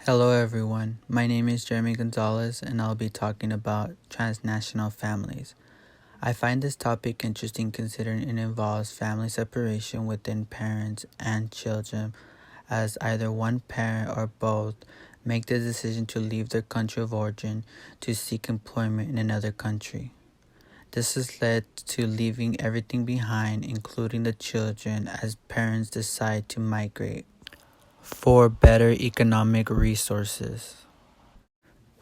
Hello, everyone. My name is Jeremy Gonzalez, and I'll be talking about transnational families. I find this topic interesting considering it involves family separation within parents and children, as either one parent or both make the decision to leave their country of origin to seek employment in another country. This has led to leaving everything behind, including the children, as parents decide to migrate for better economic resources.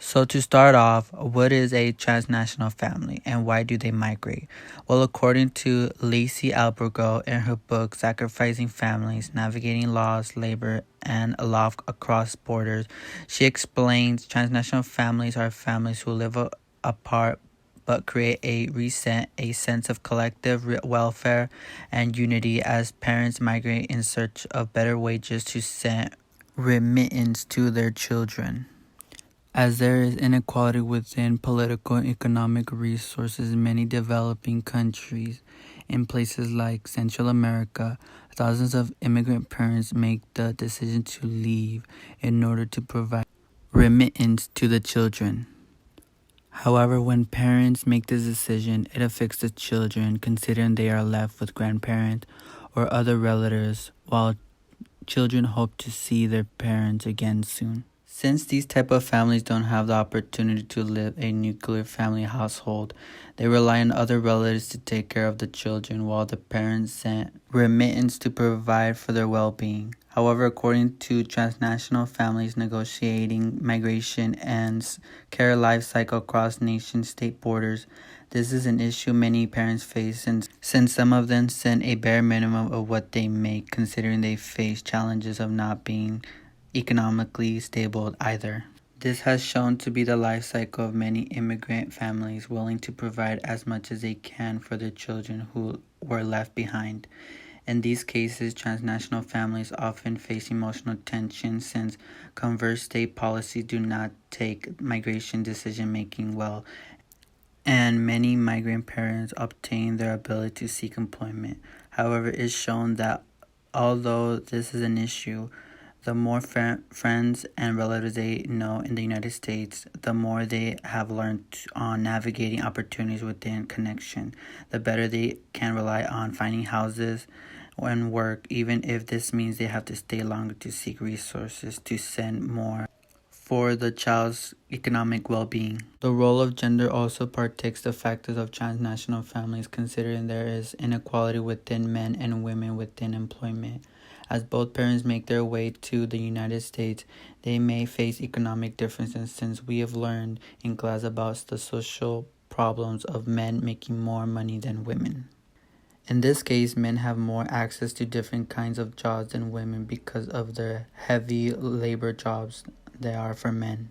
So to start off, what is a transnational family and why do they migrate? Well, according to Lacey Albergo in her book Sacrificing Families, Navigating Laws, Labor, and Law Across Borders, she explains transnational families are families who live apart but create a sense of collective welfare and unity as parents migrate in search of better wages to send remittance to their children. As there is inequality within political and economic resources in many developing countries, in places like Central America, thousands of immigrant parents make the decision to leave in order to provide remittance to the children. However, when parents make this decision, it affects the children considering they are left with grandparents or other relatives while children hope to see their parents again soon. Since these type of families don't have the opportunity to live a nuclear family household, they rely on other relatives to take care of the children while the parents send remittance to provide for their well-being. However, according to Transnational Families negotiating migration and care life cycle across nation-state borders, this is an issue many parents face since some of them send a bare minimum of what they make considering they face challenges of not being economically stable either. This has shown to be the life cycle of many immigrant families willing to provide as much as they can for their children who were left behind. In these cases, transnational families often face emotional tension since converse state policies do not take migration decision making well, and many migrant parents obtain their ability to seek employment. However, it's shown that although this is an issue, the more friends and relatives they know in the United States, the more they have learned on navigating opportunities within connection, the better they can rely on finding houses and work, even if this means they have to stay longer to seek resources to send more for the child's economic well-being. The role of gender also partakes the factors of transnational families considering there is inequality within men and women within employment. As both parents make their way to the United States, they may face economic differences since we have learned in class about the social problems of men making more money than women. In this case, men have more access to different kinds of jobs than women because of the heavy labor jobs they are for men.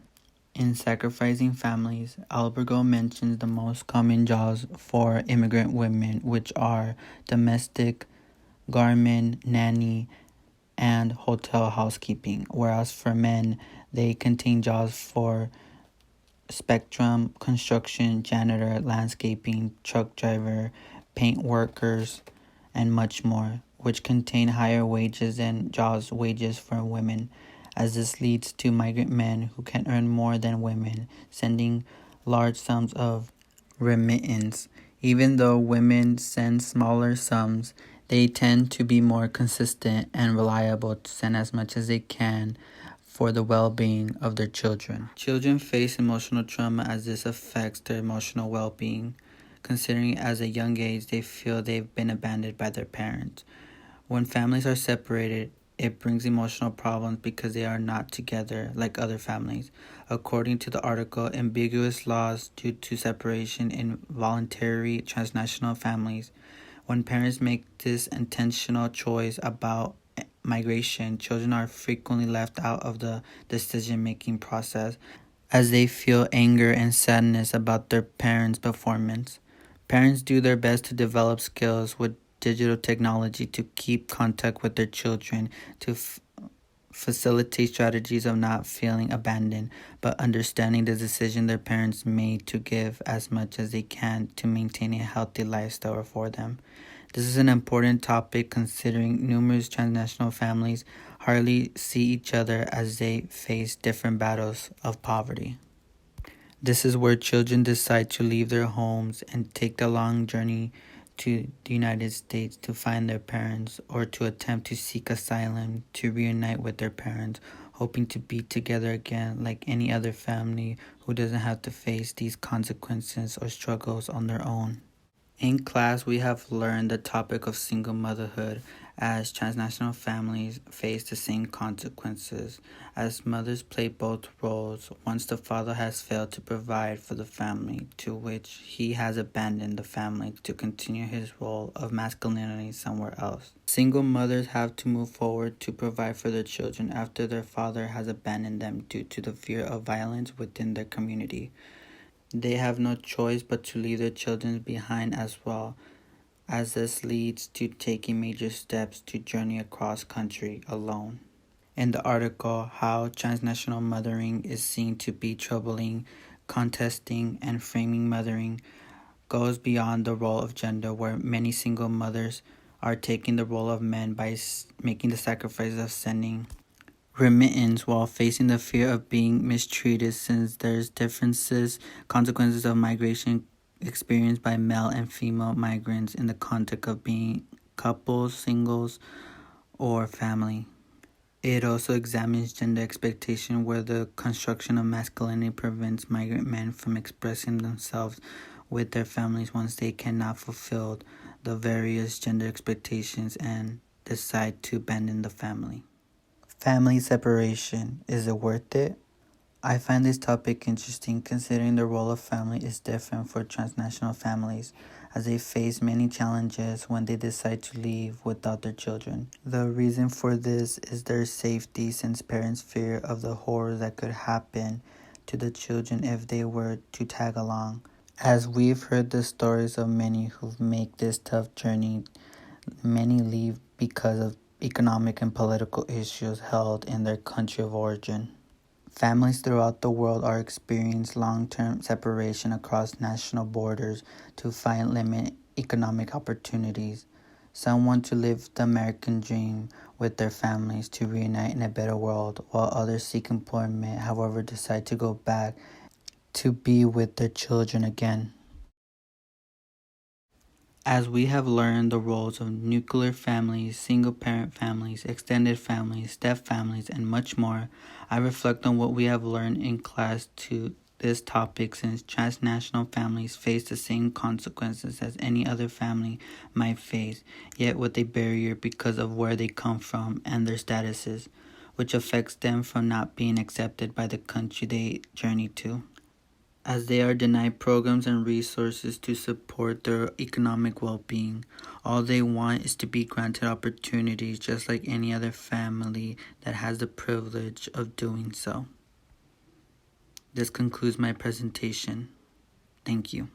In Sacrificing Families, Albergo mentions the most common jobs for immigrant women, which are domestic, garment, nanny, and hotel housekeeping, whereas for men, they contain jobs for spectrum, construction, janitor, landscaping, truck driver, paint workers, and much more, which contain higher wages than jobs wages for women, as this leads to migrant men who can earn more than women, sending large sums of remittance. Even though women send smaller sums, they tend to be more consistent and reliable to send as much as they can for the well-being of their children. Children face emotional trauma as this affects their emotional well-being, considering as a young age they feel they've been abandoned by their parents. When families are separated, it brings emotional problems because they are not together like other families. According to the article, ambiguous laws due to separation in voluntary transnational families. When parents make this intentional choice about migration, children are frequently left out of the decision-making process as they feel anger and sadness about their parents' performance. Parents do their best to develop skills with digital technology to keep contact with their children, to facilitate strategies of not feeling abandoned, but understanding the decision their parents made to give as much as they can to maintain a healthy lifestyle for them. This is an important topic considering numerous transnational families hardly see each other as they face different battles of poverty. This is where children decide to leave their homes and take the long journey to the United States to find their parents or to attempt to seek asylum to reunite with their parents, hoping to be together again like any other family who doesn't have to face these consequences or struggles on their own. In class, we have learned the topic of single motherhood as transnational families face the same consequences as mothers play both roles once the father has failed to provide for the family to which he has abandoned the family to continue his role of masculinity somewhere else. Single mothers have to move forward to provide for their children after their father has abandoned them due to the fear of violence within their community. They have no choice but to leave their children behind as well, as this leads to taking major steps to journey across country alone. In the article, How Transnational Mothering is Seen to be Troubling, Contesting and Framing Mothering goes beyond the role of gender, where many single mothers are taking the role of men by making the sacrifice of sending remittance while facing the fear of being mistreated since there's consequences of migration experienced by male and female migrants in the context of being couples, singles, or family. It also examines gender expectation where the construction of masculinity prevents migrant men from expressing themselves with their families once they cannot fulfill the various gender expectations and decide to abandon the family. Family separation, is it worth it? I find this topic interesting considering the role of family is different for transnational families as they face many challenges when they decide to leave without their children. The reason for this is their safety since parents fear of the horror that could happen to the children if they were to tag along. As we've heard the stories of many who make this tough journey, many leave because of economic and political issues held in their country of origin. Families throughout the world are experiencing long-term separation across national borders to find limited economic opportunities. Some want to live the American dream with their families to reunite in a better world, while others seek employment, however decide to go back to be with their children again. As we have learned the roles of nuclear families, single-parent families, extended families, step families, and much more, I reflect on what we have learned in class to this topic since transnational families face the same consequences as any other family might face, yet with a barrier because of where they come from and their statuses, which affects them from not being accepted by the country they journey to, as they are denied programs and resources to support their economic well-being. All they want is to be granted opportunities just like any other family that has the privilege of doing so. This concludes my presentation. Thank you.